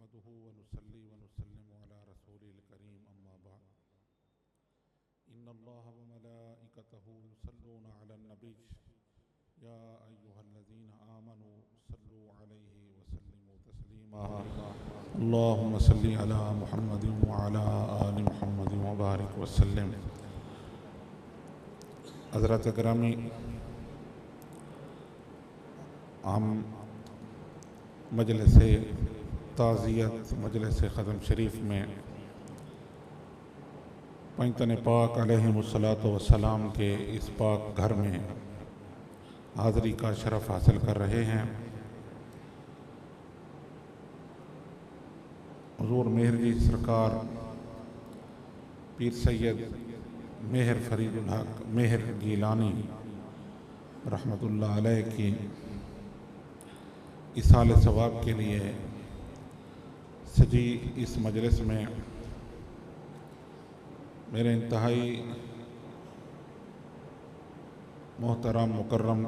नहमदुहु व नुसल्ली व नुसल्लिमु अला रसूलिल करीम अम्मा बाद इन्नल्लाह व मलाइकतहु युसल्लूना अलन नबी या अय्युहल्लज़ीना आमनू सल्लू अलैहि व सल्लिमू तस्लीमा अल्लाहुम्मा सल्ली अला मुहम्मदिन व अला आलि मुहम्मदिन व बारिक व सल्लिम। हज़रत ग्रामी हम मजलिस ताज़ियत मजलिस ख़दम शरीफ में पंजतन पाक अलैहिमुस्सलातु वस्सलाम के इस पाक घर में हाज़री का शरफ़ हासिल कर रहे हैं। हुज़ूर मेहर जी सरकार पीर सैयद मेहर फरीदुल हक मेहर गीलानी रहमतुल्लाह अलैह की इसाले सवाब के लिए सजी इस मजलिस में मेरे इंतहाई मोहतरम मुकर्रम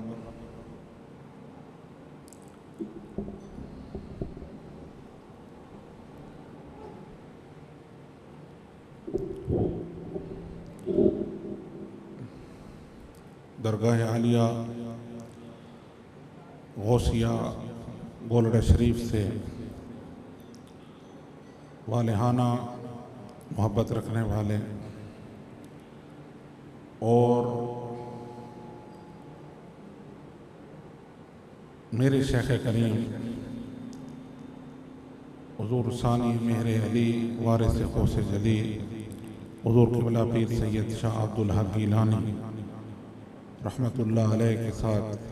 दरगाह आलिया गौसिया गोलड़ा शरीफ से वालिहाना मोहब्बत रखने वाले और मेरे शेख करीम हुज़ूर सानी मेहर अली वारिस ग़ौस जली हुज़ूर क़िबला पीर सैयद शाह अब्दुल हक गीलानी रहमतुल्लाह अलैह के साथ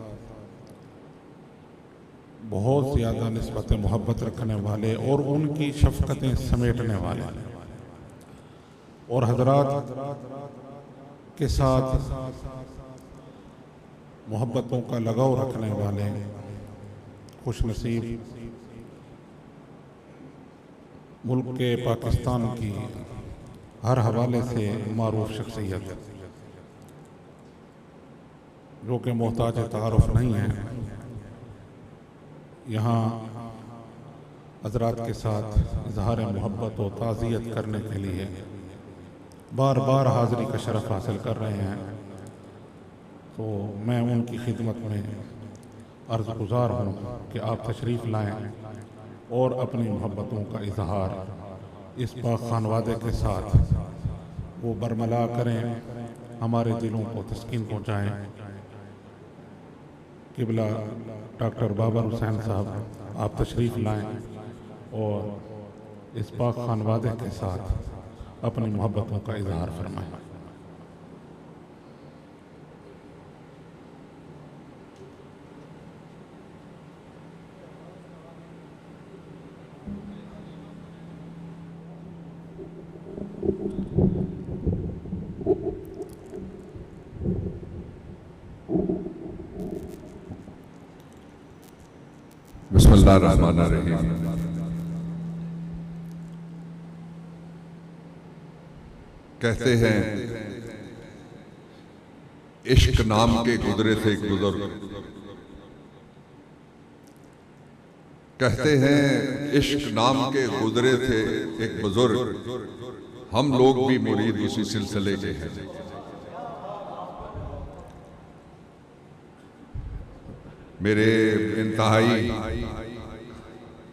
बहुत ज़्यादा निस्बत मोहब्बत रखने वाले और उनकी शफ़क़तें समेटने वाले और हज़रात के साथ मोहब्बतों का लगाव रखने वाले खुश नसीब मुल्क के पाकिस्तान की हर हवाले से मारूफ शख्सियत जो कि मोहताज तारुफ नहीं है, यहाँ हज़रात के साथ इज़हार मोहब्बत और ताज़ियत करने के लिए बार बार हाज़री का शरफ़ हासिल कर रहे हैं। तो मैं उनकी खिदमत में अर्ज़ गुज़ार हूँ कि आप तशरीफ़ लाएँ और अपनी मोहब्बतों का इज़हार इस पाक खानवादे के साथ वो बरमला करें, हमारे दिलों को तस्कीन पहुँचाएँ। क़िबला डॉक्टर बाबर हुसैन साहब आप तशरीफ़ लाएँ और इस पाक खानवादे के साथ अपनी मोहब्बतों का इज़हार फरमाएँ। बिस्मिल्लाहिर्रहमानिर्रहीम। कहते हैं इश्क नाम के गुजरे थे एक बुजुर्ग, कहते हैं इश्क नाम के गुजरे थे एक बुजुर्ग, हम लोग भी मुरीद उसी सिलसिले के हैं। मेरे इंतहाई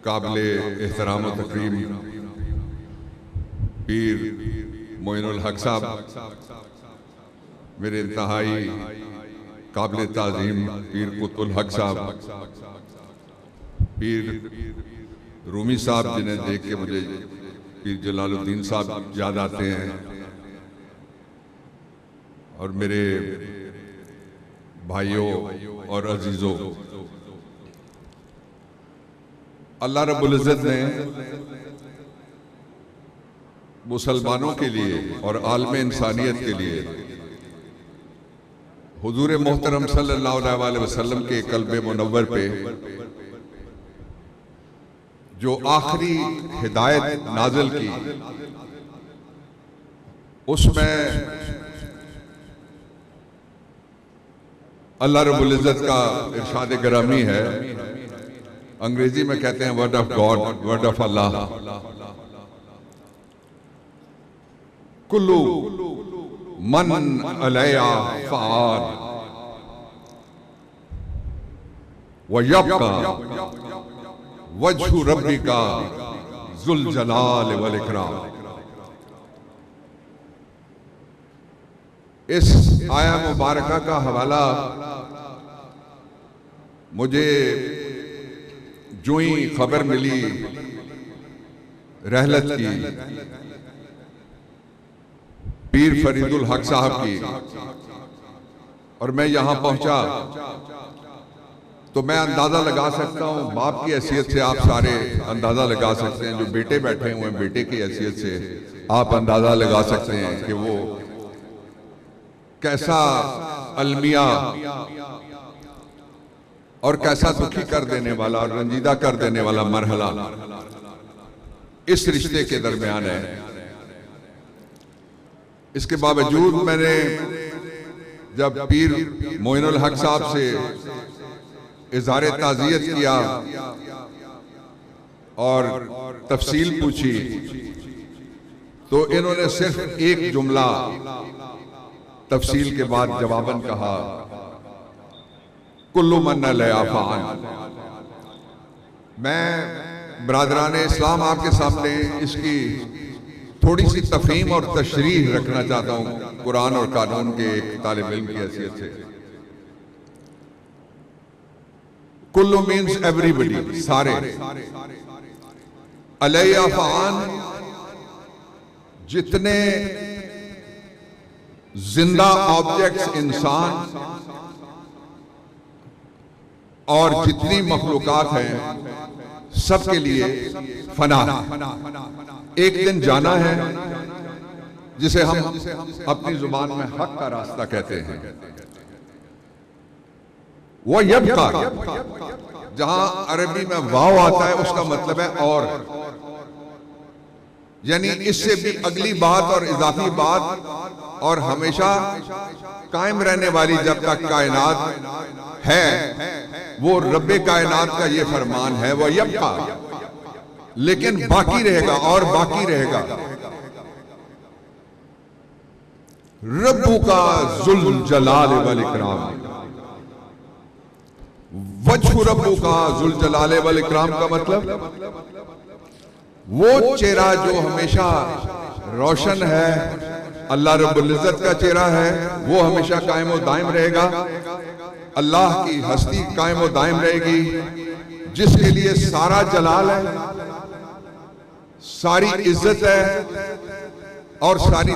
काबिल एहतराम व तकरीम पीर मोइनुल हक साहब, मेरे इंतहाई काबिल ताज़ीम पीर कुतुल हक साहब, पीर रूमी साहब जिन्हें देख के मुझे पीर जलालुद्दीन साहब याद आते हैं, और मेरे भाइयों और अजीजों, अल्लाह रब्बुल इज़्ज़त ने मुसलमानों के लिए और आलम इंसानियत के लिए हुजूर मोहतरम सल्लल्लाहु अलैहि वसल्लम के क़ल्ब मुनव्वर पे जो आखिरी हिदायत नाज़िल की, उसमें अल्लाह रब्बुल इज़्ज़त का इरशाद गिरामी है अंग्रेजी में कहते हैं word of God, word of Allah. कुल्लू मन अलैहा फ़ान व यब्का वजहु रब्बिका ज़ुल जलाल वल इकराम। इस आया मुबारका का हवाला मुझे जो ही खबर मिली रहलत की, पीर फरीदुल हक साहब की, और मैं यहां पहुंचा तो मैं अंदाजा लगा सकता हूं, बाप की हैसियत से आप सारे अंदाजा लगा सकते हैं, जो बेटे बैठे हुए हैं बेटे की हैसियत से आप अंदाजा लगा सकते हैं कि वो कैसा अलमिया और कैसा दुखी कर देने वाला और रंजीदा कर देने वाला मरहला इस रिश्ते के दरमियान है। इसके बावजूद मैंने जब पीर मोइनुल हक साहब से इज़हार ताज़ियत किया और तफसील पूछी तो इन्होंने सिर्फ एक जुमला तफसील के बाद जवाबन कहा, कुल्लू मन अलैहा फ़ान। मैं बरादरान इस्लाम आपके सामने इसकी थोड़ी सी तफहीम और तशरीह रखना चाहता हूँ कुरान और कानून के एक तालिब इल्म की हैसियत से। कुल्लू मीन्स एवरीबडी, सारे। अलैहा फ़ान जितने जिंदा ऑब्जेक्ट्स इंसान और जितनी मखलूकात हैं सबके लिए फना, एक दिन जाना है, जिसे हम अपनी जुबान में हक का रास्ता कहते हैं। वो यब्का, जहां अरबी में वाव आता है उसका मतलब है और, यानी इससे भी अगली बात और इजाफी बात और हमेशा कायम रहने वाली जब तक कायनात है, वो रब्बे कायनात का ये फरमान है, वो यब्का, लेकिन बाकी रहेगा और बाकी रहेगा। रब्बु का ज़ुल जलाल वल इकराम, वजहु रब्बु का ज़ुल जलाल वल इकराम का मतलब वो चेहरा जो हमेशा रोशन है, अल्लाह रब्बुल इज्जत का चेहरा है, वो हमेशा कायम और दायम रहेगा। अल्लाह की हस्ती कायम और दायम रहेगी, जिसके लिए सारा जलाल है, सारी इज्जत है और सारी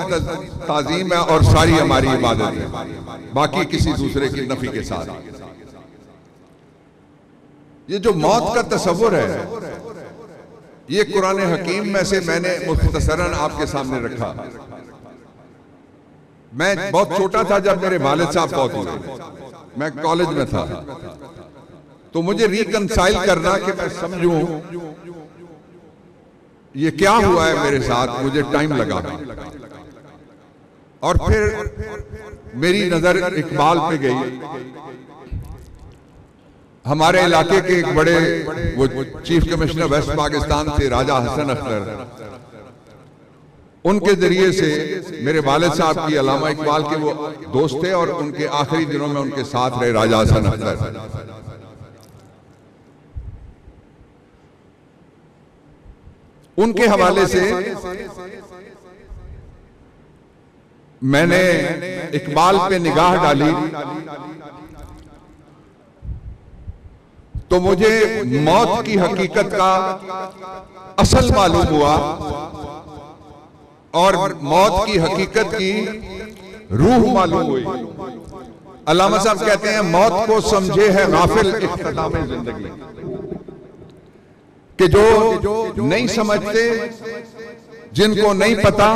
ताजीम है और सारी हमारी इबादत है, बाकी किसी दूसरे की नफी के साथ। ये जो मौत का तस्वुर है, ये कुरान हकीम में से मैंने मुख्तसरन आपके सामने रखा। मैं बहुत छोटा था जब मेरे वालिद साहब फौत हुए, मैं कॉलेज में था, तो मुझे रिकंसाइल करना कि मैं समझूं ये क्या हुआ है मेरे साथ, मुझे टाइम लगा। और फिर मेरी नजर इकबाल पे गई। हमारे इलाके के एक बड़े वो चीफ कमिश्नर वेस्ट पाकिस्तान थे, राजा हसन अख्तर, उनके जरिए से मेरे वालिद साहब की अल्लामा इकबाल के वो दोस्त थे और उनके आखिरी दिनों में उनके साथ रहे राजा हसन अख्तर। उनके हवाले से मैंने इकबाल पे निगाह डाली तो मुझे मौत की हकीकत का असल मालूम हुआ और मौत की हकीकत की रूह मालूम हुई। अल्लामा साहब कहते हैं मौत को समझे है गाफिल इख्तिताम जिंदगी, कि जो नहीं समझते, जिनको नहीं पता,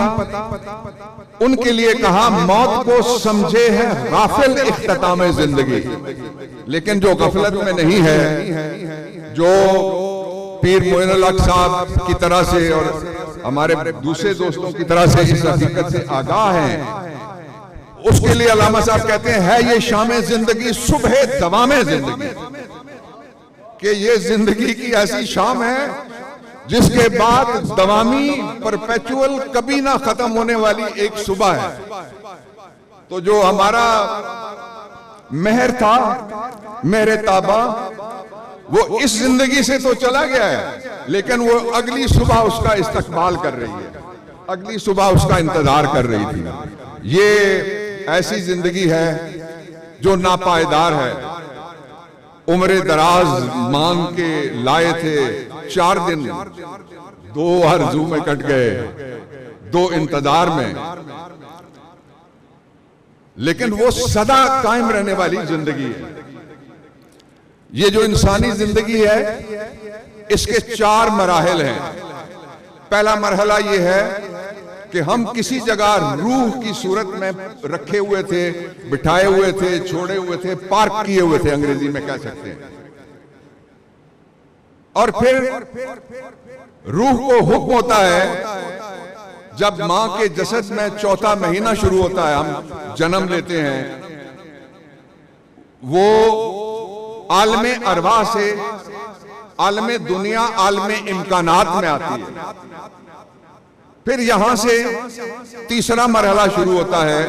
उनके लिए कहा मौत को समझे है गाफिल इख्तिताम जिंदगी। लेकिन जो गफलत में नहीं है, जो पीर मोइनुल हक साहब की तरह से और हमारे दूसरे दोस्तों की तरह से इस हकीकत से आगाह हैं, उसके लिए अल्लामा साहब कहते हैं है ये शाम जिंदगी सुबह दवाम जिंदगी, कि ये जिंदगी की ऐसी शाम है जिसके बाद दवामी परपेचुअल कभी ना खत्म होने वाली एक सुबह है। तो जो हमारा मेहर था, मेहर ताबा, वो इस जिंदगी से तो चला गया है, लेकिन वो अगली सुबह उसका इस्तकबाल कर रही है, अगली सुबह उसका इंतजार कर रही थी। ये ऐसी जिंदगी है जो नापायदार है। उम्र दराज मांग के लाए थे 4 दिन, 2 आरज़ू में कट गए, 2 इंतजार में, लेकिन वो सदा कायम रहने वाली जिंदगी है। ये जो इंसानी जिंदगी है इसके 4 मराहिल हैं। पहला मरहला ये है कि हम किसी जगह रूह की सूरत में रखे हुए थे, बिठाए हुए थे, छोड़े हुए थे, पार्क किए हुए थे, अंग्रेजी में कह सकते हैं। और फिर रूह को हुक्म होता है जब मां के जसद में 4था महीना शुरू होता है, हम जन्म लेते हैं, वो आलमे अरवा से आलमे दुनिया, आलमे इम्कानात में आती है। फिर यहां से तीसरा मरहला शुरू होता है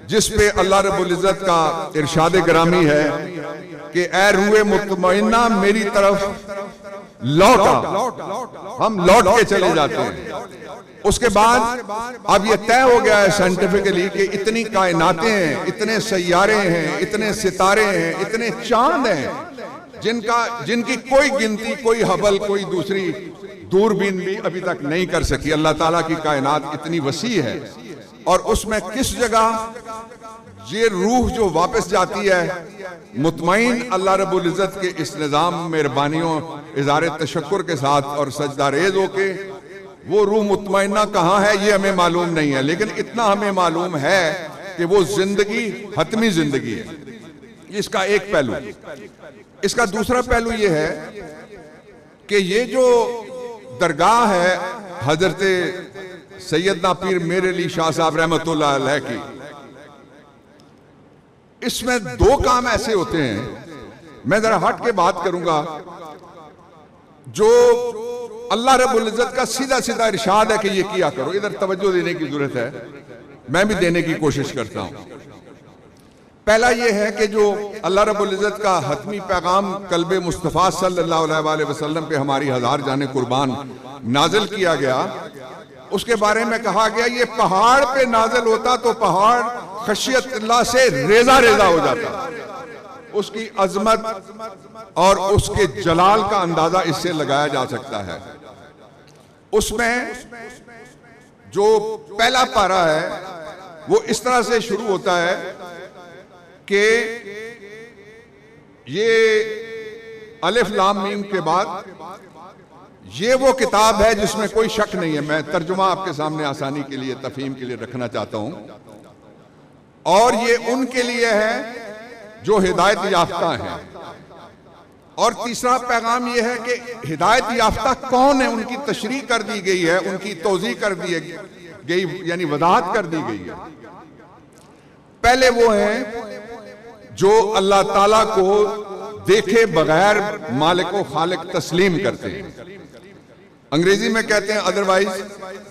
जिस पे अल्लाह रब्बुल इज्जत का इरशाद ग्रामी है कि ए रूए मुतमइन्ना मेरी तरफ लौटा, हम लौट के चले जाते हैं। उसके बाद अब यह तय हो गया है साइंटिफिकली कि इतनी कायनातें हैं, इतने सैयारे हैं, इतने सितारे हैं, इतने चांद हैं जिनकी कोई गिनती, कोई हबल, कोई दूसरी दूरबीन भी अभी तक नहीं कर सकी। अल्लाह ताला की कायनात इतनी वसी है और उसमें किस जगह ये रूह जो वापस जाती है मुतमईन अल्लाह रब्बुल इज्जत के इस निजाम मेहरबानियों इज़हार तशक्कुर के साथ और सजदा रेज होके, वो रूह मुतमईना कहाँ है ये हमें मालूम नहीं है, लेकिन इतना हमें मालूम है कि वो जिंदगी हतमी जिंदगी है। इसका एक पहलू। इसका दूसरा पहलू ये है कि ये जो दरगाह है हजरत सैयदना पीर मेर अली शाह साहब रहमतुल्लाह अलैह की, इसमें 2 काम ऐसे होते हैं, मैं जरा हट के बात करूंगा, जो अल्लाह रब्बुल इज्जत का सीधा सीधा इरशाद है कि ये किया करो। इधर तवज्जो देने की जरूरत है, मैं भी देने की कोशिश करता हूं। पहला ये है कि जो अल्लाह रब्बुल इज्जत का हतमी पैगाम कल्बे मुस्तफ़ा सल्लल्लाहु अलैहि वसल्लम पे हमारी 1000 जाने कुर्बान नाजिल किया गया, उसके बारे में कहा गया ये पहाड़ पे नाजिल होता तो पहाड़ खशियत अल्लाह से रेजा रेजा हो जाता। उसकी अजमत और उसके जलाल का अंदाजा इससे लगाया जा सकता है। उसमें जो पहला पारा है वो इस तरह से शुरू होता है कि ये अलिफ लाम मीम के बाद ये वो किताब है जिसमें कोई शक नहीं है। मैं तर्जुमा आपके सामने आसानी के लिए, तफहीम के लिए रखना चाहता हूं, और ये उनके लिए है जो हिदायत याफ्ता हैं। और तीसरा पैगाम यह है कि हिदायत याफ्ता कौन है, उनकी तशरीह कर दी गई है, उनकी तौज़ीह कर दी गई, यानी वजाहत कर दी गई है। पहले वो हैं जो अल्लाह ताला को देखे बगैर मालिक व खालिक तस्लीम करते हैं। अंग्रेजी में कहते हैं अदरवाइज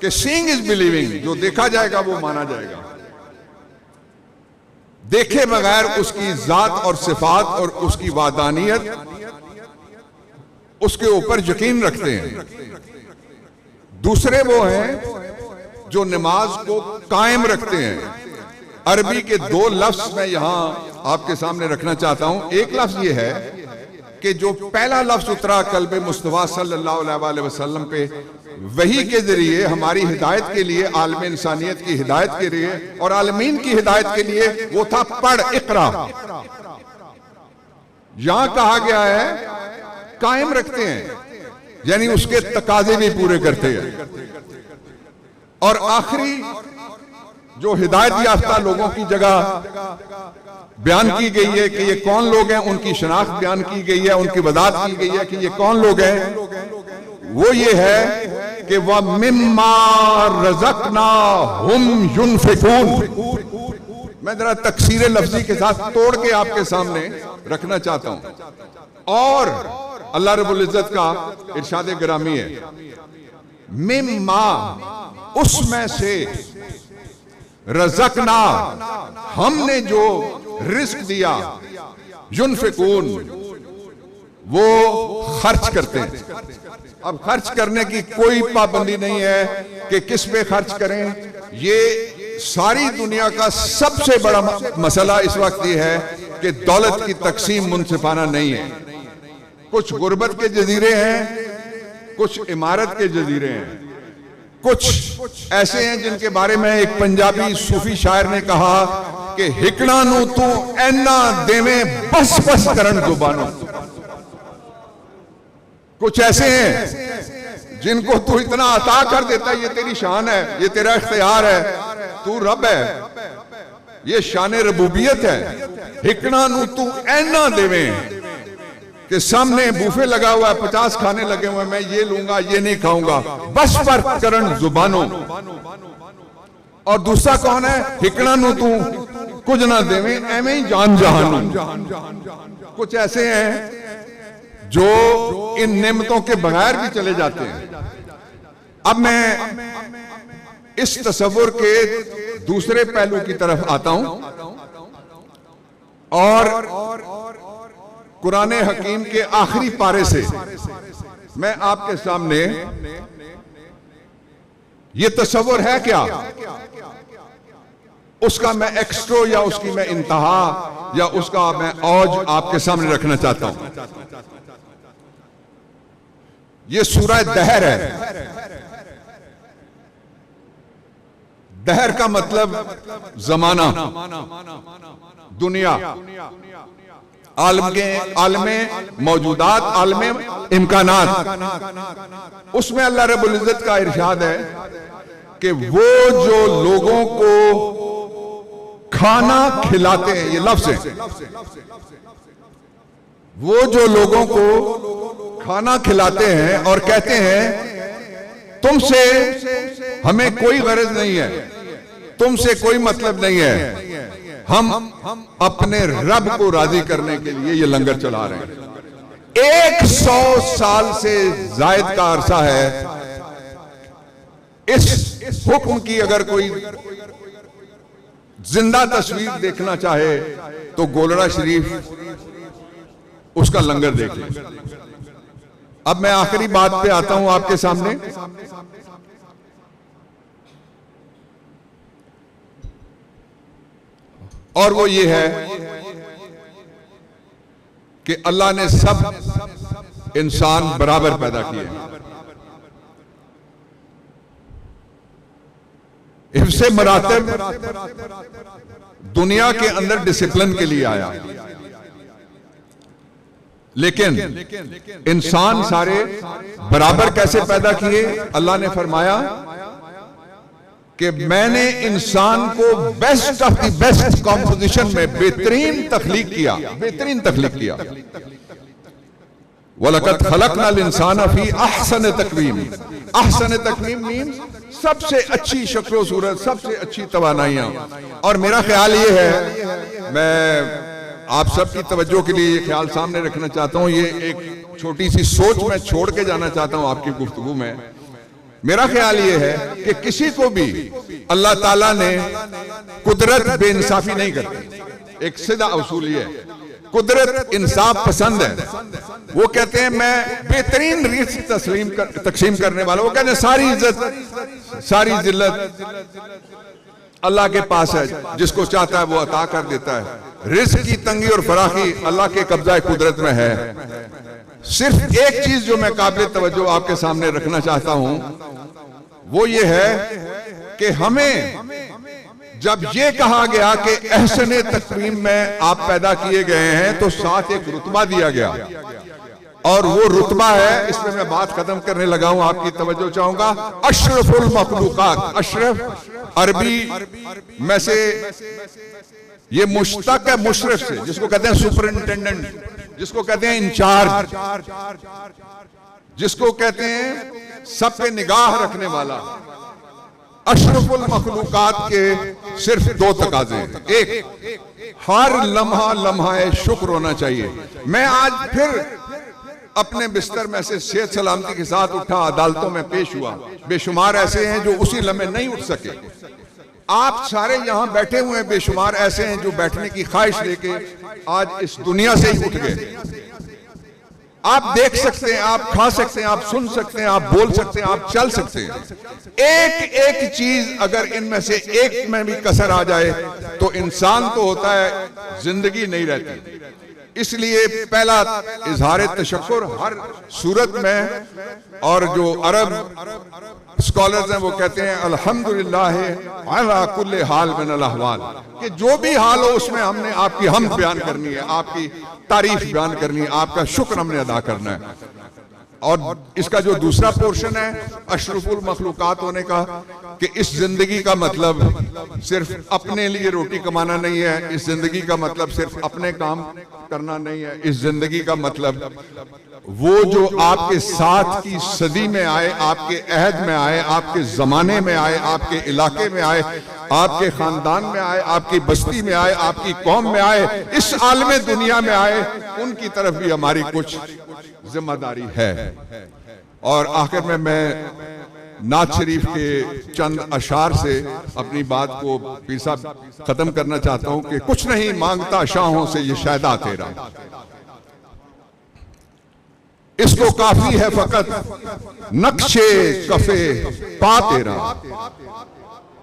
कि सीइंग इज बिलीविंग, जो देखा जाएगा वो माना जाएगा। देखे बगैर उसकी जात और सिफात और उसकी वादानियत, उसके ऊपर यकीन रखते हैं। दूसरे वो हैं जो नमाज को कायम रखते हैं। अरबी के 2 लफ्ज मैं यहां आपके सामने रखना चाहता हूं। एक लफ्ज ये है कि जो पहला लफ्ज उतरा कल्बे मुस्तफा सल्लल्लाहु अलैहि वसल्लम पे वही के जरिए हमारी हिदायत के लिए, आलम इंसानियत की हिदायत के लिए और आलमीन की हिदायत के लिए, वो था पढ़ इकरा। यहां कहा गया है कायम रखते हैं, यानी उसके तकाजे भी पूरे करते हैं। और आखिरी जो हिदायत याफ्ता लोगों की जगह बयान की गई है कि ये कौन लोग हैं, उनकी शनाख्त बयान की गई है, उनकी वजाहत की गई है कि ये कौन लोग हैं, वो ये है कि वह मिम्मा रज़क़नाहुम युनफ़िक़ून। मैं जरा तकसीर लफ्जी के साथ तोड़ के आपके सामने रखना चाहता हूं। और अल्लाह रब्बुल इज्जत का इरशाद गिरामी है, मिम्मा, उसमें से, रज़क़ना, हमने जो रिस्क दिया, युनफिकून, वो खर्च करते हैं। अब खर्च करने की कोई पाबंदी नहीं है कि किस पे खर्च करें। ये सारी दुनिया का सबसे बड़ा मसला इस वक्त ये है कि दौलत की तकसीम मुनसिफाना नहीं है। कुछ गुर्बत के जजीरे हैं, कुछ इमारत के जजीरे हैं, कुछ ऐसे हैं जिनके बारे में एक पंजाबी सूफी शायर ने कहा कि हिकड़ा नू तू ऐना देवे बस बस करन जुबानों। कुछ ऐसे हैं जिनको तू इतना अता कर देता है, ये तेरी शान है, ये तेरा इख्तियार है, तू रब है, ये शान रबूबियत है। हिकड़ा नू तू ऐना देवे कि सामने बूफे लगा हुआ है, 50 खाने लगे हुए, मैं ये लूंगा ये नहीं खाऊंगा, बस पर करण जुबानों। और दूसरा कौन है, हिकड़ा नू तू कुछ ना देवे एवं ही जान जहानू। कुछ ऐसे हैं जो इन नेमतों के बगैर भी चले जाते हैं। अब मैं इस तसव्वुर के दूसरे पहलू की तरफ आता हूं और कुरान हकीम के आखिरी पारे से मैं आपके सामने, ये तसव्वुर है क्या, उसका मैं एक्सट्रो या उसकी मैं इंतहा या उसका मैं औज आपके सामने रखना चाहता हूं। ये सूरह दहर है। दहर का मतलब जमाना, दुनिया, आलमे मौजूदात, आलमे इम्कानात। उसमें अल्लाह रब्बुल इज्जत का इरशाद है कि वो जो लोगों को खाना खिलाते हैं, ये लफ्ज है, वो जो लोगों को खाना खिलाते हैं और कहते हैं तुमसे हमें कोई गरज नहीं है, तुमसे कोई मतलब नहीं है, हम अपने रब को राजी करने के लिए ये लंगर चला रहे हैं। 100 साल से जायद का अरसा है। इस हुक्म की अगर कोई जिंदा तस्वीर देखना चाहे तो गोलड़ा शरीफ उसका लंगर देख ले। अब मैं आखिरी बात पे आता हूं आपके सामने। और वो ये है कि अल्लाह ने सब इंसान बराबर पैदा किए। हिफ्ज़े मरातिब दुनिया के अंदर डिसिप्लिन के लिए आया, लेकिन इंसान सारे बराबर कैसे पैदा किए? अल्लाह ने फरमाया कि मैंने इंसान को best of the best composition में बेहतरीन तख्लीक किया, बेहतरीन तख्लीक किया। वलक़द खलक़नल इंसान फी अहसन तक़वीम। अहसन तक़वीम मीन्स सबसे अच्छी शक्ल सूरत, सबसे अच्छी तवानाइयां। और मेरा ख्याल ये है, मैं आप सबकी तवज्जो के लिए ये ख्याल सामने रखना चाहता हूं, ये एक छोटी सी सोच मैं छोड़ के जाना चाहता हूं आपकी गुफ्तगू में। मेरा ख्याल ये है कि किसी को भी अल्लाह ताला ने कुदरत बेइंसाफी नहीं करती। एक सीधा उसूल ये है, कुदरत इंसाफ पसंद है। वो कहते हैं मैं बेहतरीन रिज़्क़ तकसीम करने वाला। वो कहते हैं सारी इज्जत सारी जिल्लत अल्लाह के पास है, जिसको चाहता है वो अता कर देता है। रिज़्क़ की तंगी और फराखी अल्लाह के कब्जा कुदरत में है। सिर्फ एक चीज जो मैं काबिल तवज्जो आपके सामने रखना चाहता हूं वो ये है कि हमें जब ये कहा गया कि एहसने तकवीम में आप पैदा किए गए हैं, तो साथ एक रुतबा दिया गया, और वो रुतबा है, इस पे मैं बात खत्म करने लगा हूं, आपकी तवज्जो चाहूंगा, अशरफुल मखलूकात। अशरफ अरबी में से ये मुश्तक है मुशरफ से, जिसको कहते हैं सुपरिंटेंडेंट, जिसको कहते हैं इंचार्ज, जिसको कहते हैं सब पे निगाह रखने वाला। अशरफुल मखलूकात के सिर्फ दो तकाजे हैं। एक, हर लम्हा लम्हा शुक्र होना चाहिए। मैं आज फिर अपने बिस्तर में से सेहत सलामती के साथ उठा, अदालतों में पेश हुआ। बेशुमार ऐसे हैं जो उसी लम्हे नहीं उठ सके। आप सारे यहां बैठे हुए हैं, बेशुमार ऐसे हैं जो बैठने की ख्वाहिश लेके आज इस दुनिया से ही उठ गए। आप देख सकते हैं, आप खा सकते हैं, आप सुन सकते हैं, आप बोल सकते हैं, आप चल सकते हैं। एक एक चीज अगर इनमें से एक में भी कसर आ जाए तो इंसान तो होता है, जिंदगी नहीं रहती। इसलिए पहला इजहार तशक्कुर हर सूरत में। और जो अरब स्कॉलर्स हैं वो कहते हैं अल्हम्दुलिल्लाह अला कुल्ले हाल मिनल अहवाल, कि जो भी हाल हो उसमें हमने आपकी हम्द बयान करनी है, आपकी तारीफ बयान करनी है, आपका शुक्र हमने अदा करना है। और इसका जो दूसरा पोर्शन है अशरफुल मखलूकात होने का, कि इस जिंदगी का मतलब सिर्फ अपने लिए रोटी कमाना नहीं है, इस जिंदगी का मतलब सिर्फ अपने काम करना नहीं है, इस जिंदगी का मतलब वो जो आपके साथ की सदी में आए, आपके अहद में आए, आपके जमाने में आए, आपके इलाके में आए, आपके खानदान में आए, आपकी बस्ती में आए, आपकी कौम में आए, इस आलमे दुनिया में आए, उनकी तरफ भी हमारी कुछ जिम्मेदारी है। और आखिर में मैं नात शरीफ के चंद अशार से अपनी बात को पीर साहब खत्म करना चाहता हूं कि कुछ नहीं मांगता शाहों से ये शायदा तेरा, इसको काफी है फकत नक्शे कफे पा तेरा,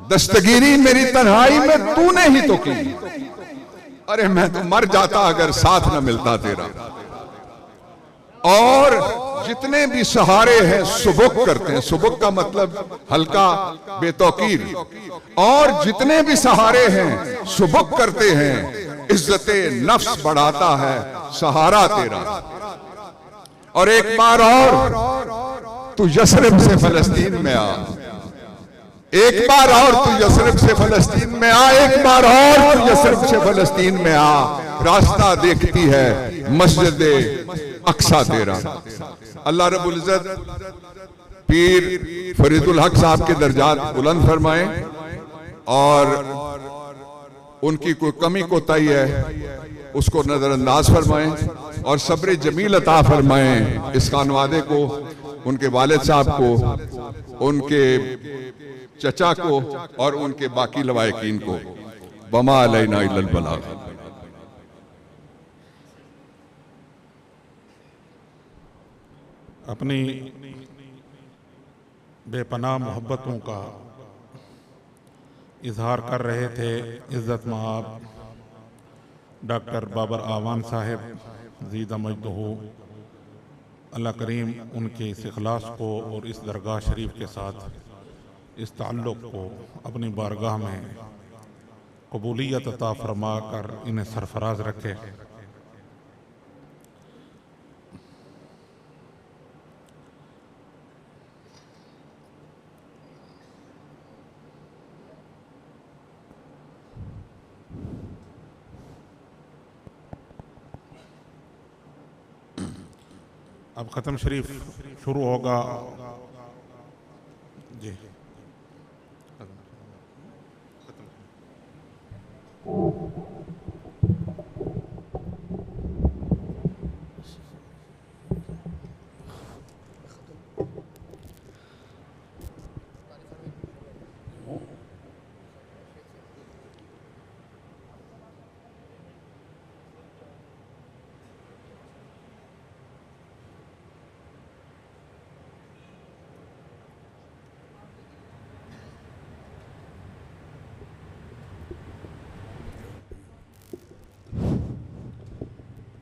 दस्तगीरी मेरी तन्हाई में तूने ही तो की, अरे मैं तो मर जाता अगर साथ न मिलता तेरा। और जितने भी सहारे हैं सुबुक करते हैं, सुबुक का मतलब हल्का बेतौकीर, और जितने भी सहारे हैं सुबुक करते हैं, इज्जते नफ्स बढ़ाता है सहारा तेरा। और एक बार और तू यसरिब से फलस्तीन में आ, एक बार और तू यसरिब से फलस्तीन में आ, एक बार और तू यसरिब से फलस्तीन में आ, रास्ता देखती है मस्जिद अक्सा तेरा। अल्लाह रब्बुल इज्जत पीर फरीदुल हक साहब के दर्जात बुलंद फरमाए और उनकी कोई कमी कोताही है उसको नजरअंदाज फरमाएं और सब्र जमील अता फरमाएं इस खानवादे को, उनके वालिद साहब को, उनके चचा को और उनके बाकी लवायकीन को। वमा अलैना इल्लल बलाग। अपनी बेपनाह मोहब्बतों का इजहार कर रहे थे इज़्ज़त मआब डॉक्टर बाबर आवान साहब ज़ीदा मजदहू। अल्लाह करीम उनके इस इखलास को और इस दरगाह शरीफ के साथ इस ताल्लुक़ को अपनी बारगाह में कबूलियत अता फरमा कर इन्हें सरफराज रखे। अब ख़त्म शरीफ शुरू होगा जी।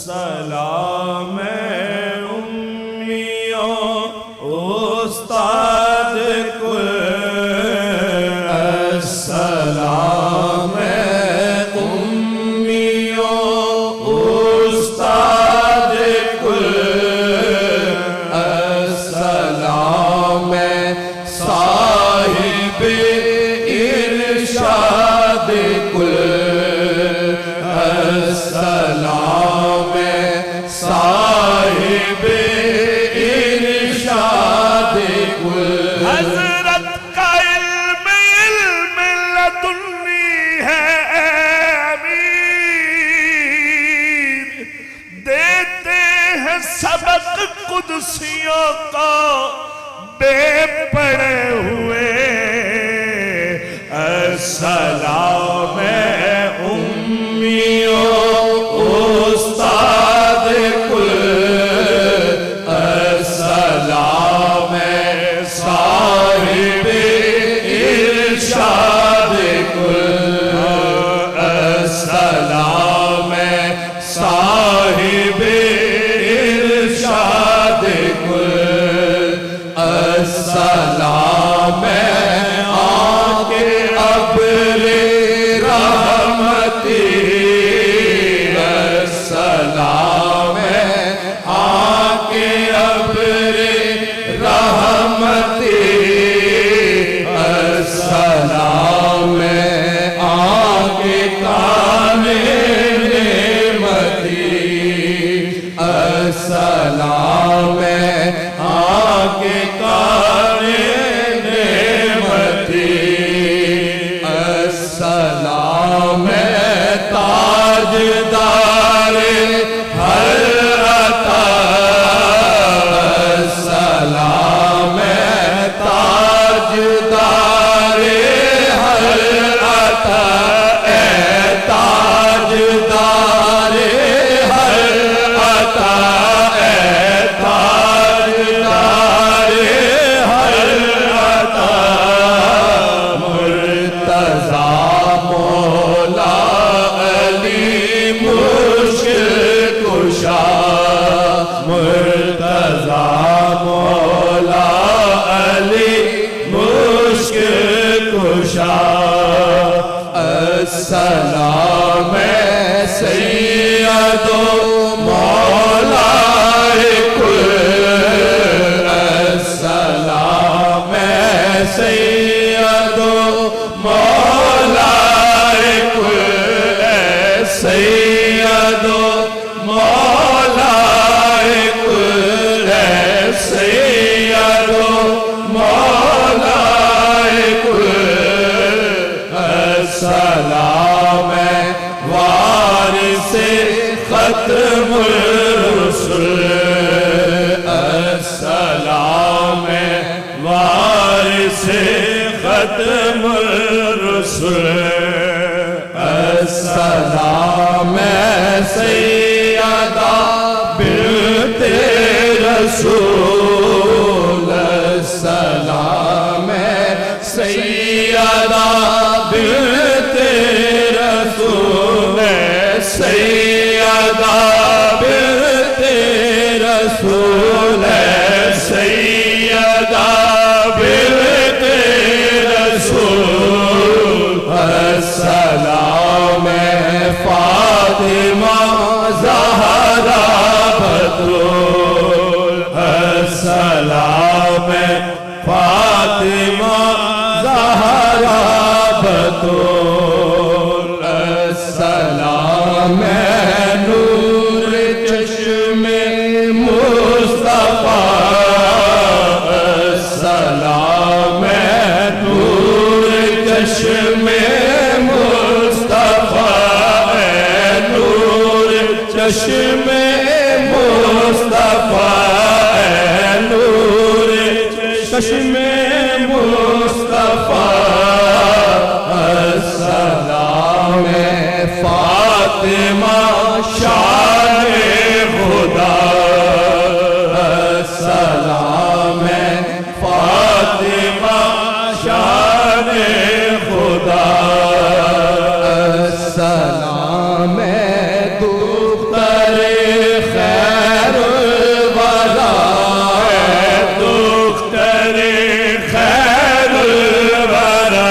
अस्सलाम उम्मियों उस्ताद कुल अस्सलाम उम्मियों उस्ताद कुल अस्सलाम साहिब इरशाद कुल अस्सलाम साहिब इरशाद कुल हजरत का इल्म लदुन्नी है अमीर देते हैं सबक कुदसियों को बेपड़े हुए अस्सलाम उम्मियों उस्ताद कुल अस्सलाम साहिब इरशाद कुल अस्सलाम साहिब इरशाद कुल अस्सलाम आके अब्रे रहमती अस्सलाम आके अब्रे रहमती अस्सलाम आके काने नेमती अस्सलाम आके काने नेमती अस्सलाम ताजदार हर अता अस्सलाम ताजदार हर अता ताजदार हर अता ताजदार हर अता मुर्तज़ा मौला अली मुश्किल कुशा मुर्तज़ा मौला अली मुश्किल कुशा अस्सलाम से खत्मुर रसूल अस्सलाम सैयदा बिन्ते रसूल अस्सलाम सैयदा बिन्ते रसूल सैयदा बिन्ते रसूल सैयदा बिन्ते रसूल अस्सलाम फातिमा ज़हरा बतूल अस्सलाम फातिमा ज़हरा बतूल अस्सलाम नूर चश्मे मुस्तफा अस्सलाम नूर चश्मे मुस्तफा नूर चश्मे मुस्तफा नूर चश्मे मुस्तफा अस्सलाम फातिमा शान खुदा अस्सलाम फातिमा शान खुदा अस्सलाम दुख्तरे खैरुल वरा दुख्तरे खैरुल वरा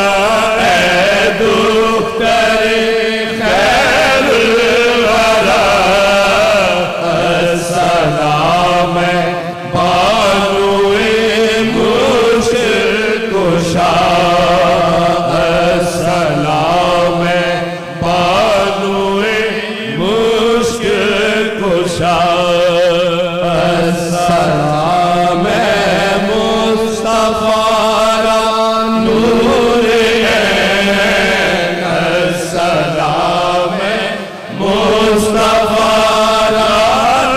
दुख्तरे खैरुल वरा अस्सलाम बानुए मुश्किल कुशा अस्सलाम बानुए मुश्किल कुशा अस्सलाम मुस्तफा नूर अस्सलाम मुस्तफा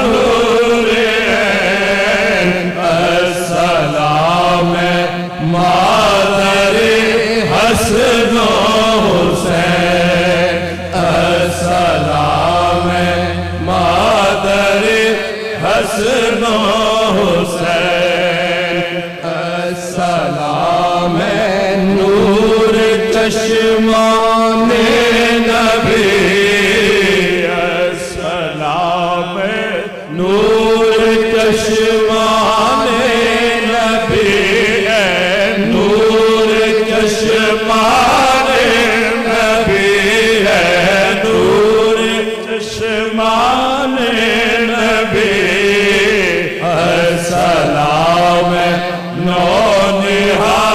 नूर अस्सलाम मादरे हसन हुसैन अस्सलाम मादरे हसन हुसैन अस्सलाम नूर चश्माने नबी अस्सलाम नूर चश्माने नबी नूर चश्माने नबी नूर चश्माने नबी अस्सलाम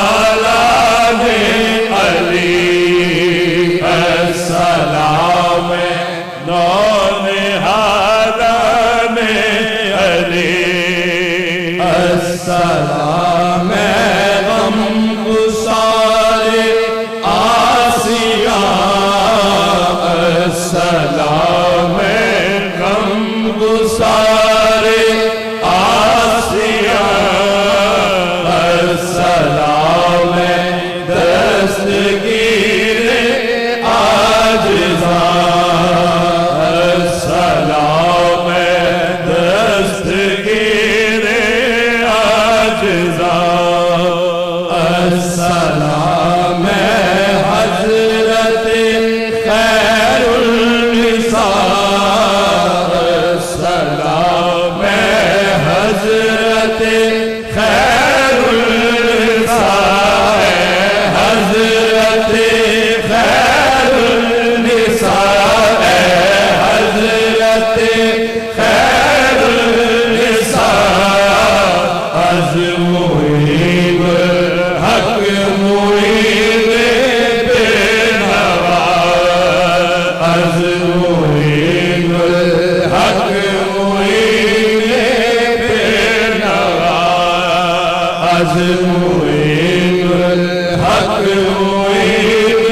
नौनिहालाने अली अस्सलाम नौनिहालाने अली अस्सलाम गम गुसारे आसिया अस्सलाम गम गुसारे आसिया अस्सलाम दस्तगीरे आजिज़ा अस्सलाम दस्तगीरे आजिज़ा अस्सलाम हज़रत खैरुल निसा अस्सलाम हज़रत खैरुल निसा हज़रत खैरुल निसा हज़रत खैरुल निसा अज़मुईब हक मुईब बेनवा अज़मुईब हक मुईब बेनवा अज़मुईब हक मुईब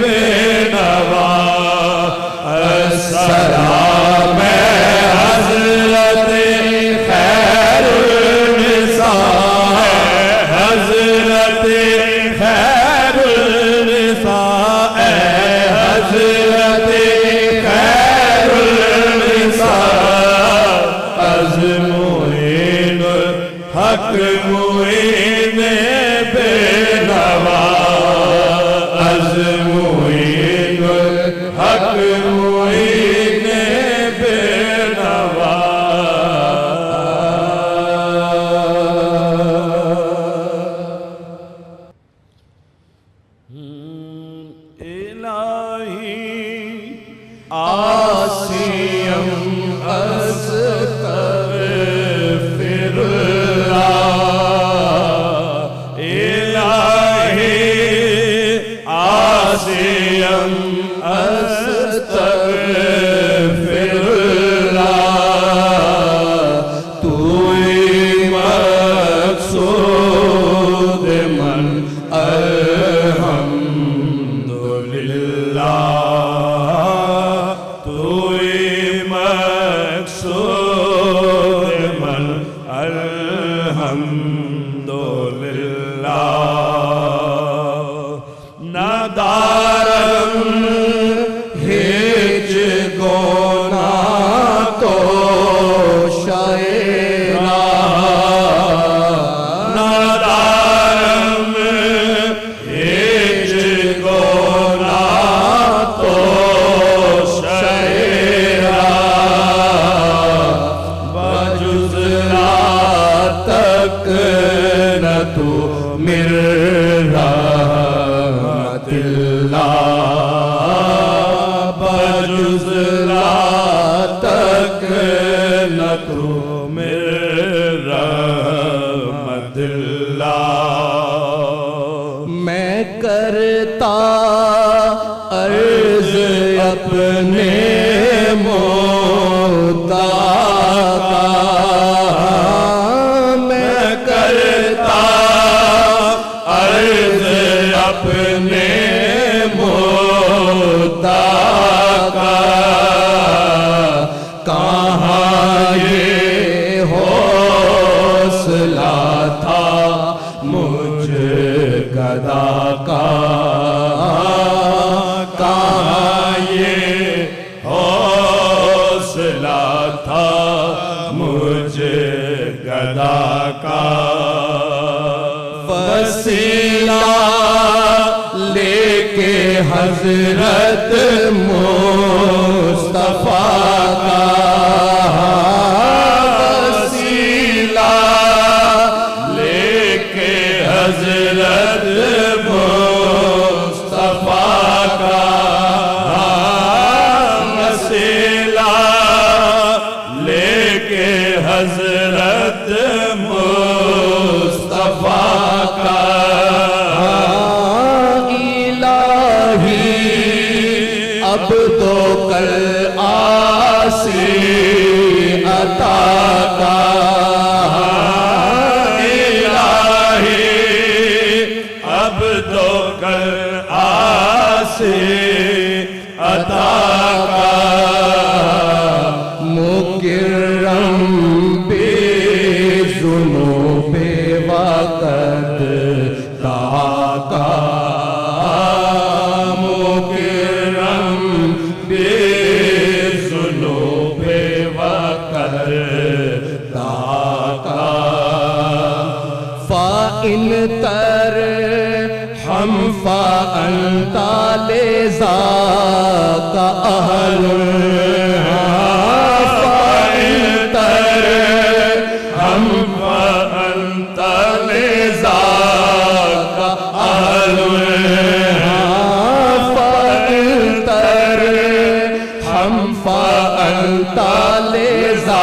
बेनवा अस्सलाम हज़रत खैरुल निसा हज़रत मुईन बेनवा अज़ मुईनुल हक मुईन बेनवा इलाही आसियम अस्तग़फिरुल्लाह इलाही आसियम अस्तग़फिरुल्लाह तू मक़सूद मन मैं करता अर्ज अपने मोता का मैं करता अर्ज अपने मोता का कहाँ ये हौसला था मुझ गदा का कहाँ ये हौसला था मुझ गदा का वसीला लेके हजरत मुस्तफा का वसीला लेके हजरत मुस्तफा का वसीला लेके हजरत मुस्तफा का अब तो कल आसी अता का इलाही अब तो कल आसी अता का मुकिर्रम बेजुनूबे वक़्त ताका इन तर हम फ़अंता लेज़ा का अहलुल फ़इन तर हम फ़अंता लेज़ा का अहलुल फ़इन तर हम फ़अंता लेज़ा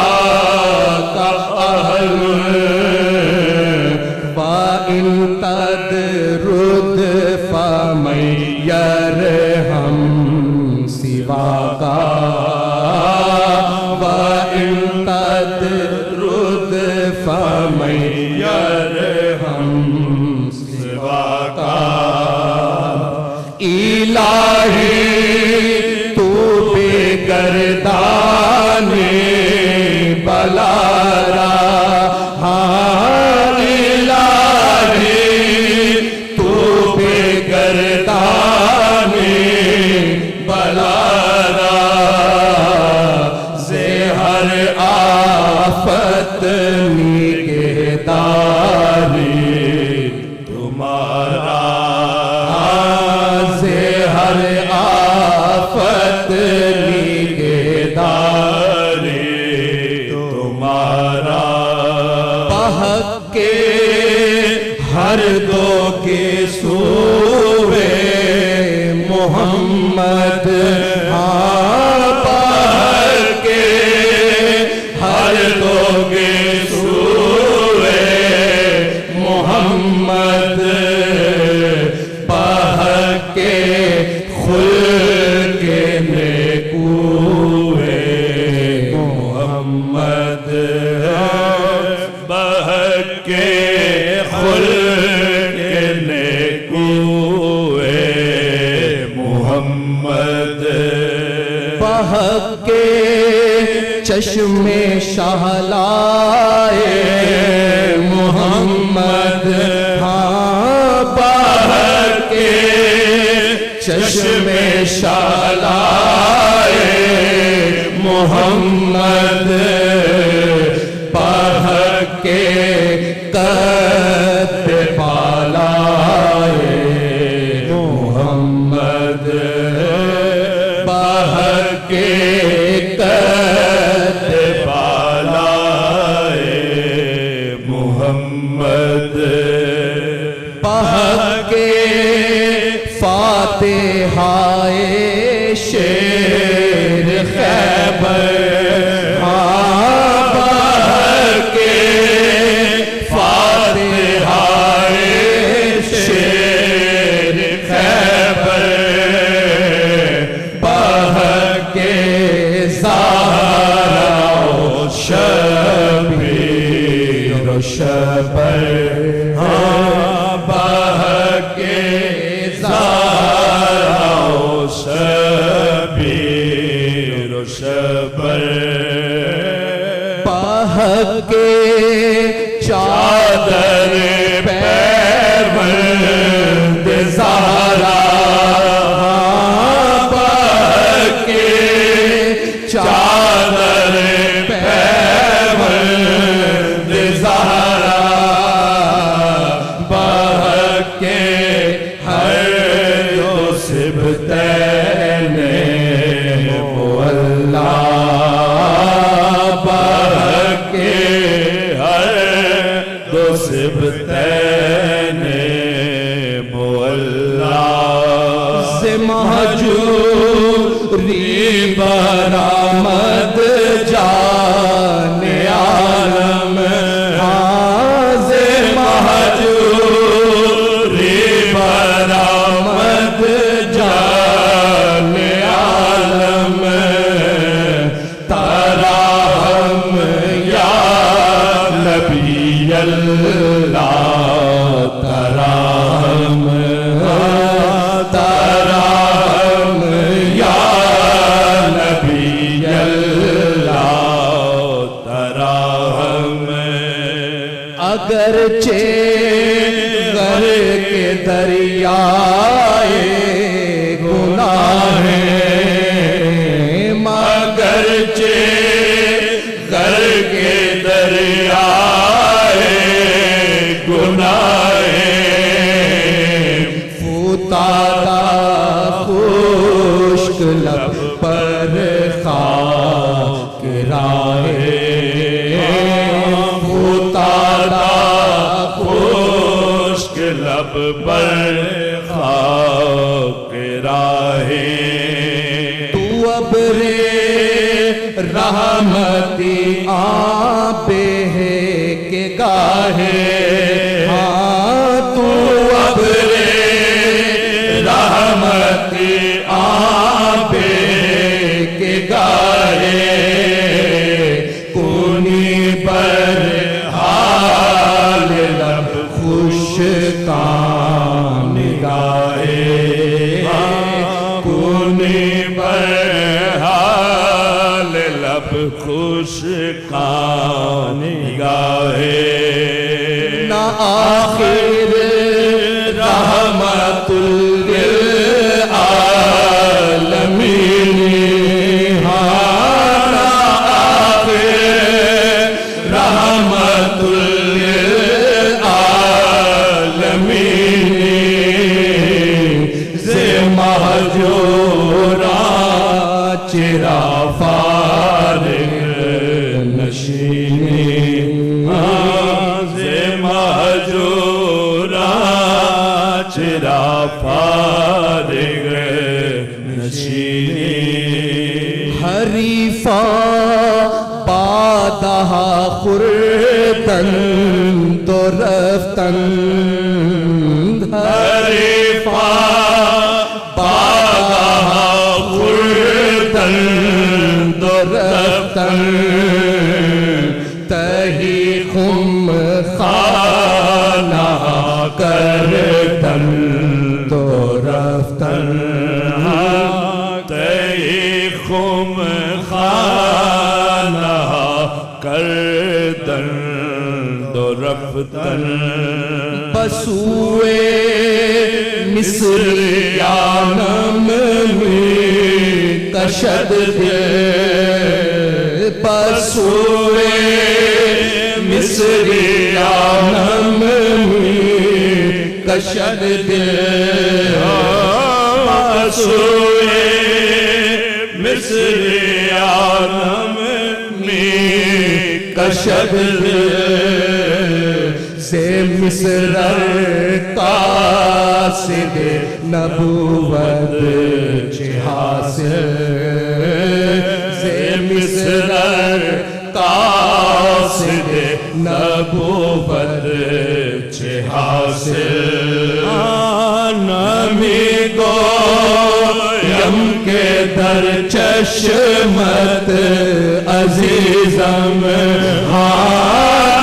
का अहलुल इन तदरुद फमैयर हम सिवा का व इन तदरुद फमैयर हम सिवा का इलाही तू बेगर्दाने बलारा आफत निगहदार मर्दों के सूबे मोहम्मद बाहर के हर दो के सूबे मोहम्मद बाहर के खुल के नेकूए मोहम्मद बहक के खुल के नेकूए मोहम्मद बहक के चश्मे शहलाए मोहम्मद बहक के चश्मे शालाए मोहम्मद बहक के कद पालाए मोहम्मद बहक के कद पालाए मोहम्मद बहक के फातिहाए शेर खैबर बहक के फातिहाए शेर खैबर बहक के ज़हरा शबीर शबर बहक के ज़हरा शबीर शबर बहक के चादर पैबंद ज़हरा बहक के चादर पैबंद ज़हरा बहक के हर दो सिबतैने मुअल्ला बहक के हर दो सिबतैने मुअल्ला से महजूरी बरामद जाने आलम से महजूरी बरामद जाने आलम तराहम या नबी अल्लाह तराहम तराहम या नबी अल्लाह तराहम अगरचे गर के दरियाए गुनाह मगर चे कर के दरियाए गुनाहे फूतादा खुश्क लब पर खाक राहे फूतादा खुश्क लब पर खाक राहे तू अब रे रहमती आपे है के गाहे हाँ तू अब रे रहमती आपे के गाहे कुनी पर हाल लब खुश का निगाहे कुनी पर हाल लब खुश का निगाहे न आखिर रहमतुल लिल आलमीन हाँ आखिर रहमतुल लिल आलमीन से महजूरा चिरा फारिग नशीनी से महजूरा फारिग नशीनी हरीफा बादहा खुर्दन तो रफ्तन हरीफा बादहा खुर्दन तो रफ्तन तही खुम खाना करतन तो रफ्तन तई खुम खाना करतन तो रफ्तन बसुए मिस्रियानम में कशद दे बसुए मिस्रियानम में कशद दे बसुए मिस्रियानम में कशद दे से मिस्र कासिद नबूवत हासिल से मिस्र कासिद नबूवत हासिल नमी गोयम के दर चश्मत अजीजम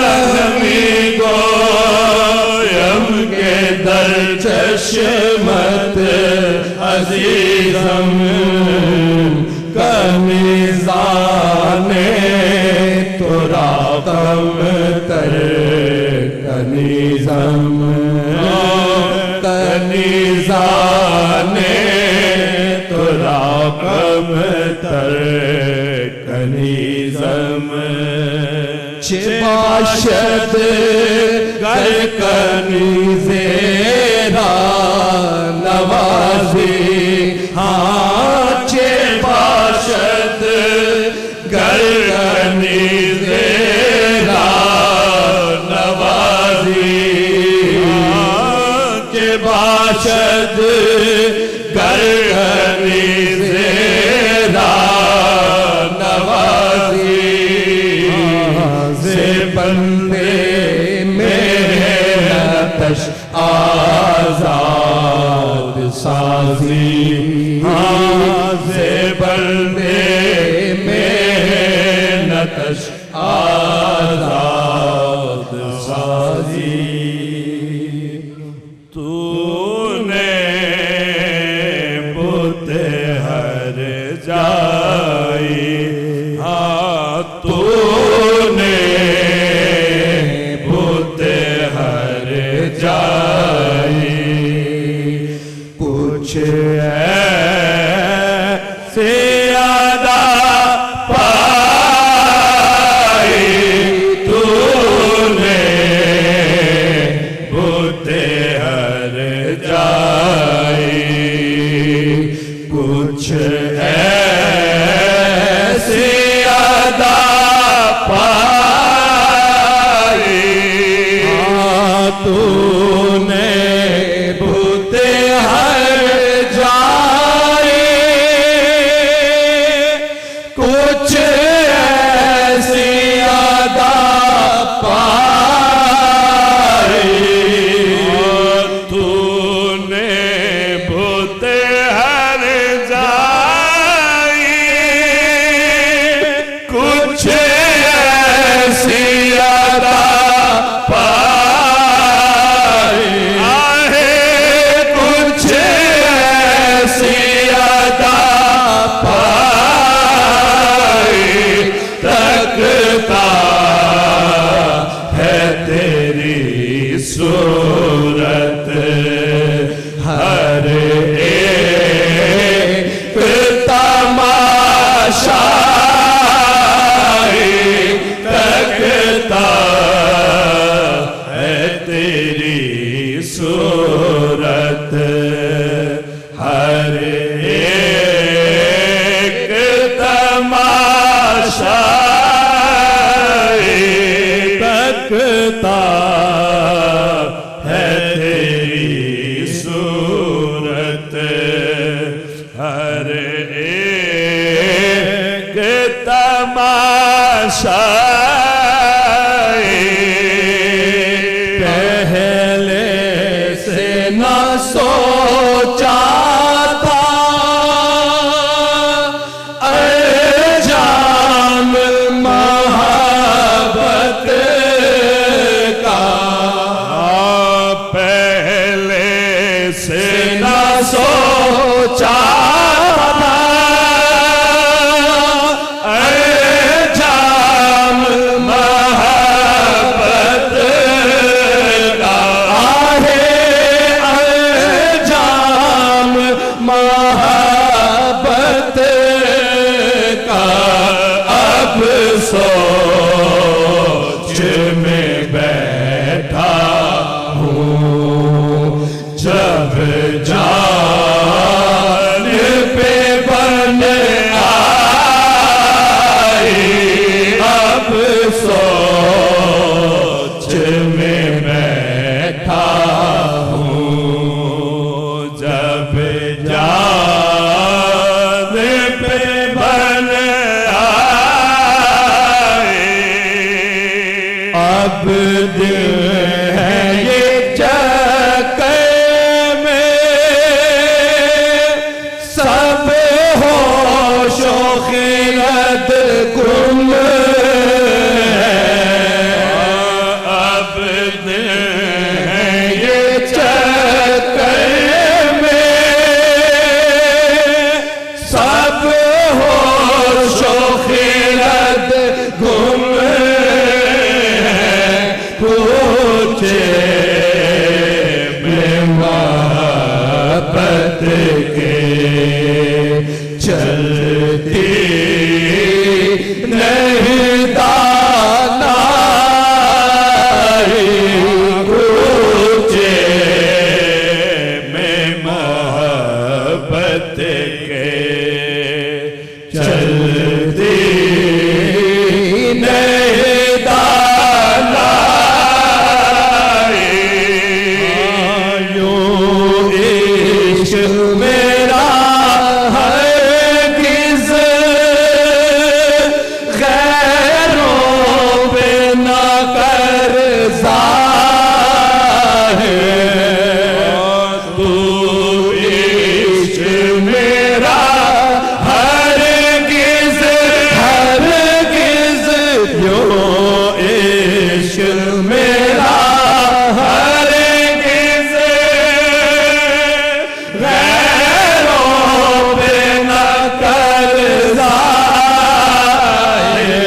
नमी गोयम के दर चश्मत अजीजम कमीज़ाने तुरा कम तर कनीज़म कनीज़ाने तुरा कम तर कनीज़म चिबाशद गर कनीज़ेरा नवाज़ी हाँ चिबाशद गर कनीज़ेरा नवाज़ी चिबाशद गर कनीज़ेरा नवाज़ी से बंदे मेहनतश आजाद साजी से बंदे मेहनतश आजाद साजी तूने बुत हर जाई हाँ तूने बुत हर जाई कुछ ऐसे अदा पाई तूने बुत हर जाई कुछ ऐसे अदा पाई तूने बुत हर जाए कुछ ऐसी अदा पाए तूने बुत हर जाई कुछ ऐसी अदा पाई आहे कुछ ऐसी अदा पाई तकता है तेरी सूरत हर एक तमाशा तकता है तेरी सूरत हर एक तमाशा तकता है तेरी सूरत सोचा था अंजाम मोहब्बत का, पहले से न सोचा था अंजाम मोहब्बत का, आहे अंजाम मोहब्बत का। अब सोच में बैठा हूँ जब जान पे बन आई, अब सोच में बैठा हूँ जब जान पे बन आए। अब दिल है ये चक्कर में सब होशो खिलत गुम अब दिल है ये चक्कर में सब होशो खिलत गुम पूछे में मोहब्बत के चलती नहीं दानाई, पूछे में मोहब्बत के चलती नहीं दानाई। यूं इश्क मेरा हरगिज़ गैरों पे न कर्ज़ा है, तू इश्क मेरा हरगिज़ हरगिज़, यूं इश्क मेरा हरगिज़ गैरों पे न कर्ज़ा है,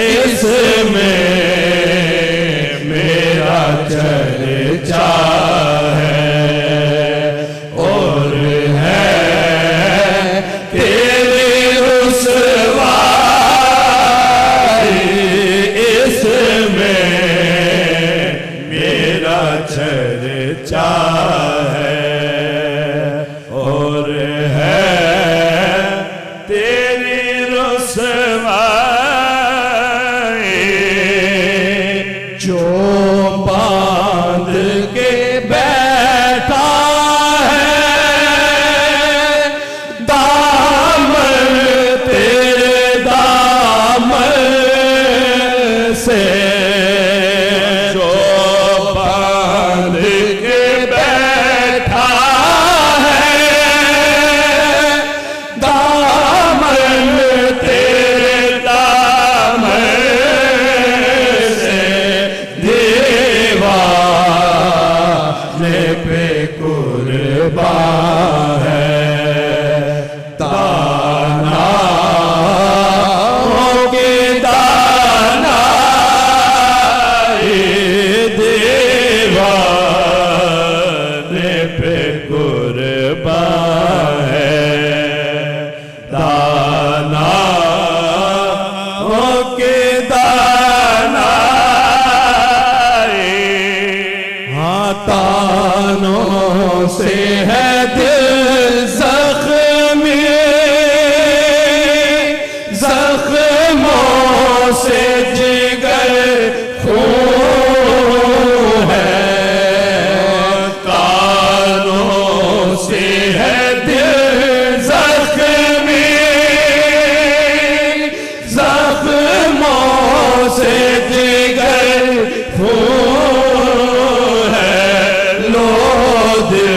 इसमें मेरा चर्चा है और है तेरी रुसवाई, इसमें मेरा चर्चा है और है तेरी रुसवाई। जो बांध के बैठा है दामन तेरे दामन से, जो बांध के बैठा है दामन तेरे दामन से, दीवाने पे कुर्बान है दाना होगे दाना, दीवाने पे कुर्बान है दाना होके दाना। हाँ तानों से है दिल जख्मी, जख्मों से जिगर खून है, तानों से है दिल जख्मी, जख्मों से जिगर खून है, लो दिल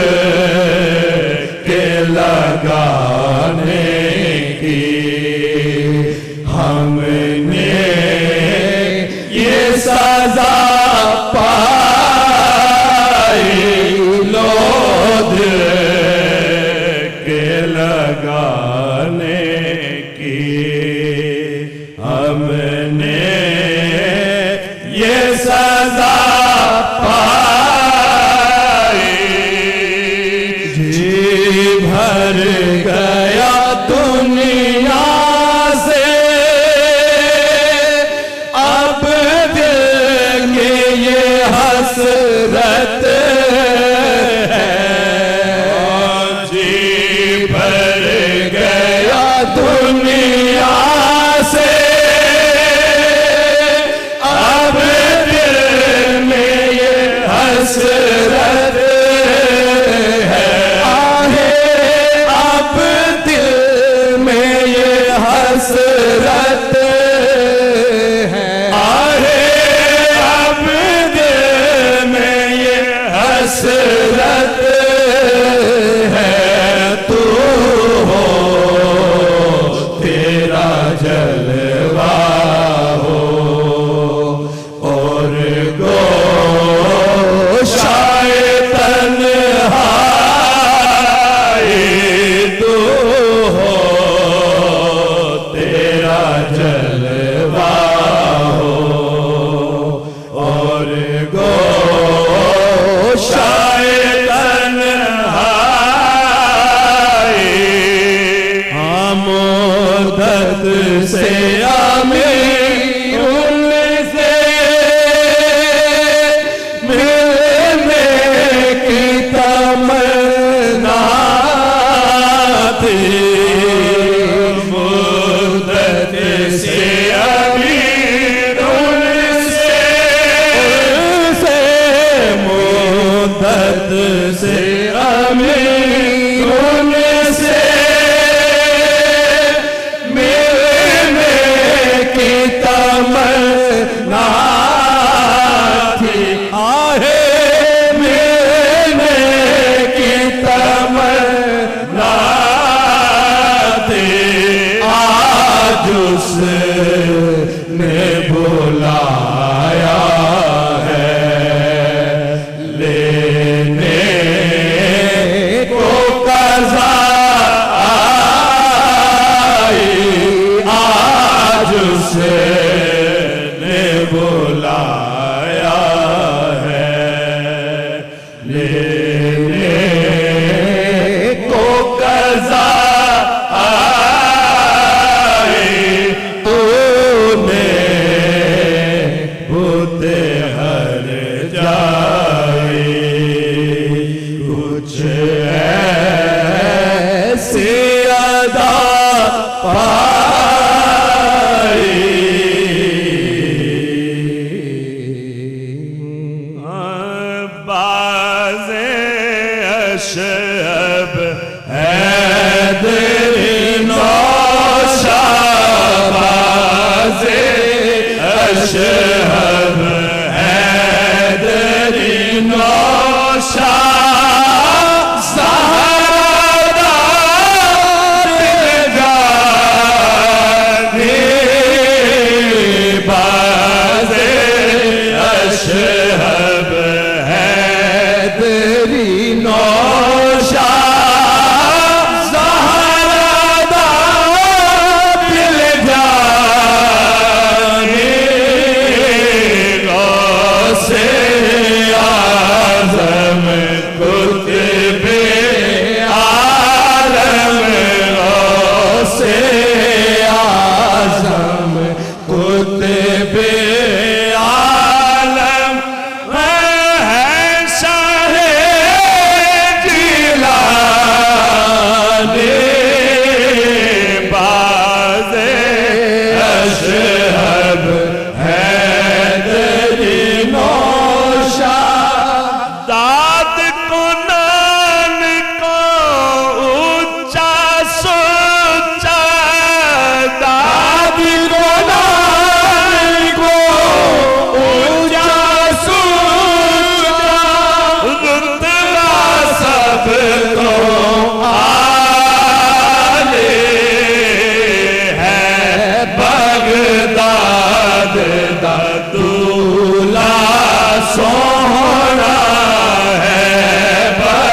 से अमीर उनसे मिलने की तमन्ना थी, आहे मिलने की तमन्ना थी। आज उसने बुलाया ने बुलाया है, लेने को कज़ा आई। तूने बुते हर जाए, कुछ ऐसी अदा शब हैदरी नौशाबाज़े अशहब हैदरी नौशा दूल्हा सोना है।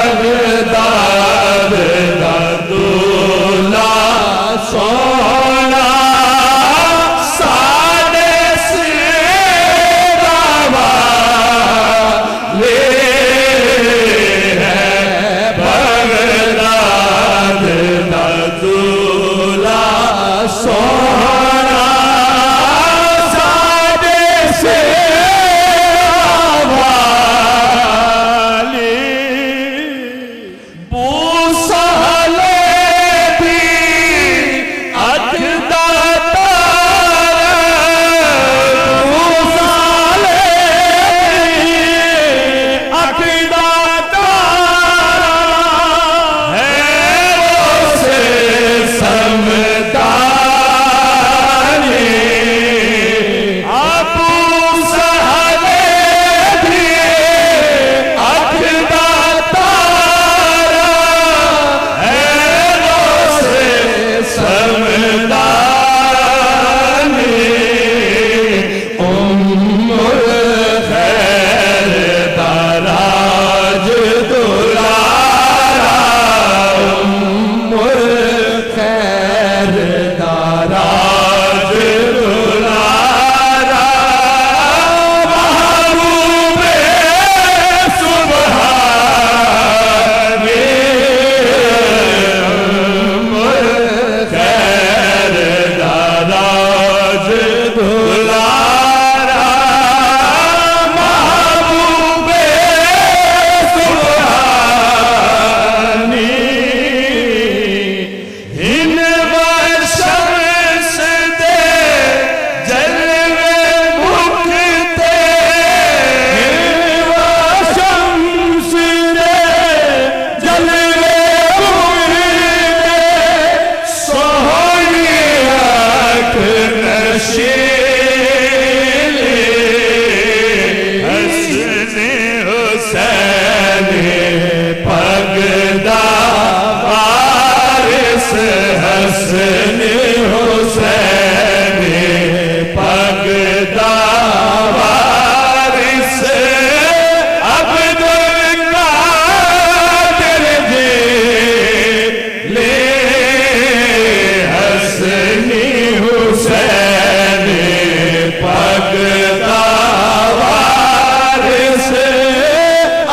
हसनी हुसैनी पगदा वारिस अब्दुल कादिर जिले हसनी हुसैनी पगदा वारिस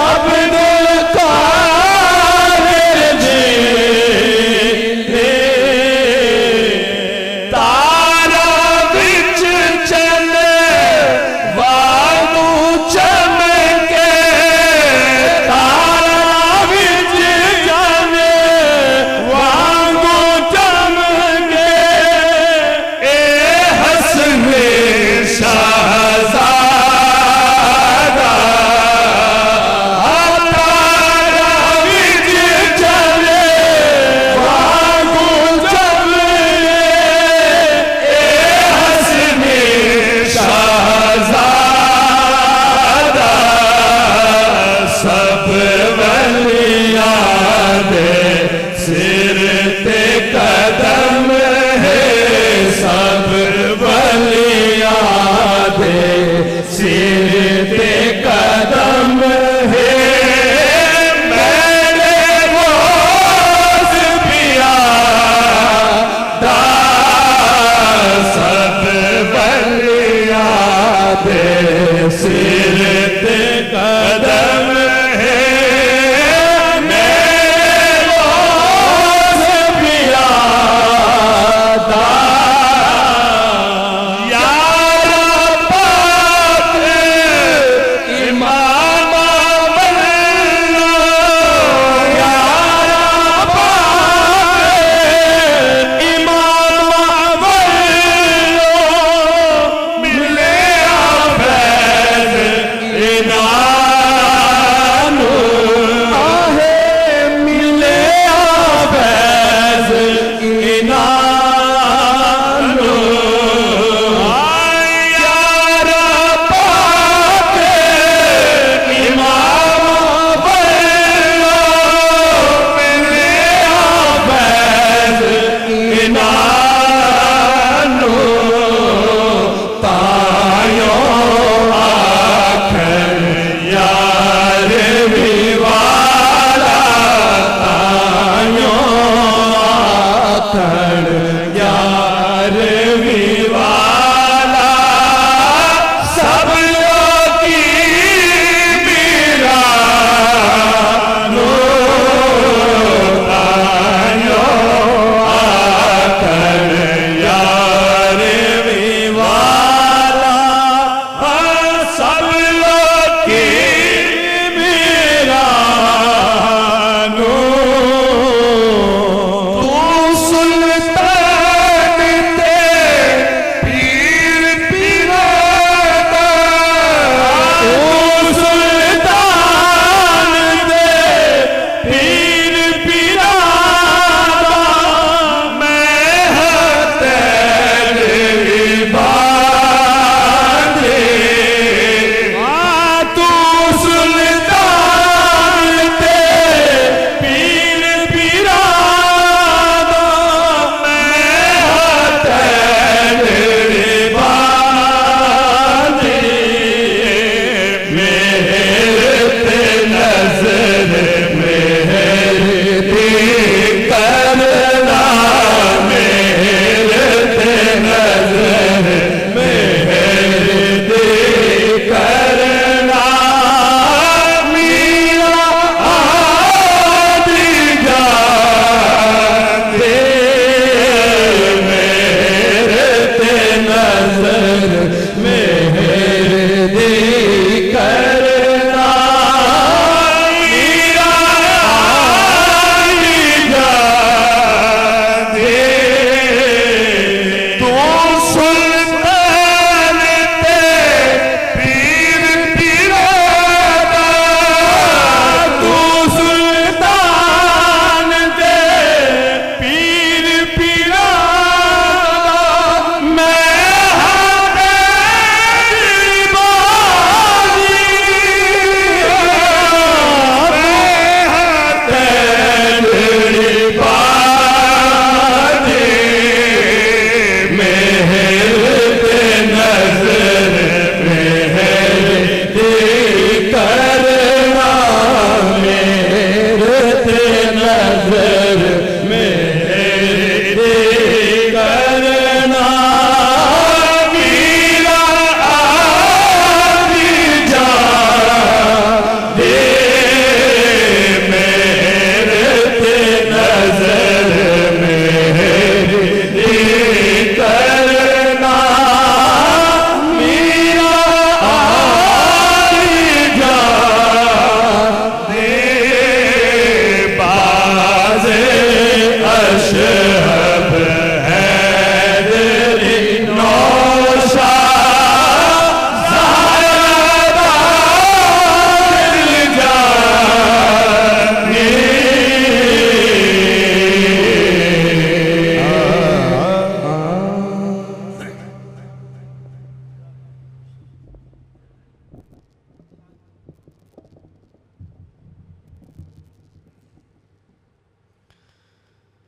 अब्दुल कादिर जिले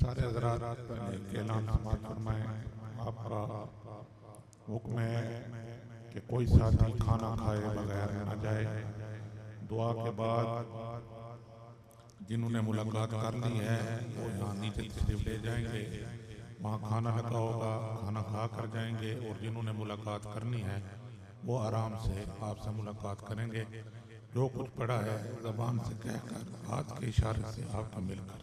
सारे हज़रात के ऐलान समाअत फरमाएं। आपका हुक्म है कि कोई साथी खाना खाए बगैर न जाए। दुआ के बाद जिन्होंने मुलाकात कर ली है वो यहाँ नीचे तशरीफ ले जाएंगे, वहाँ खाना लगा होगा, खाना खा कर जाएंगे। और जिन्होंने मुलाकात करनी है वो आराम से आपसे मुलाकात करेंगे। जो कुछ पड़ा है ज़बान से कहकर हाथ के इशारे से आपको मिलकर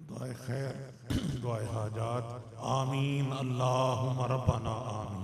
दुआए खैर, दुआए हाजात। आमीन अल्लाहुम्मा रब्बना आमीन।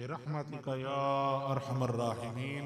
बिरहमतिका या अरहमर राहिमीन।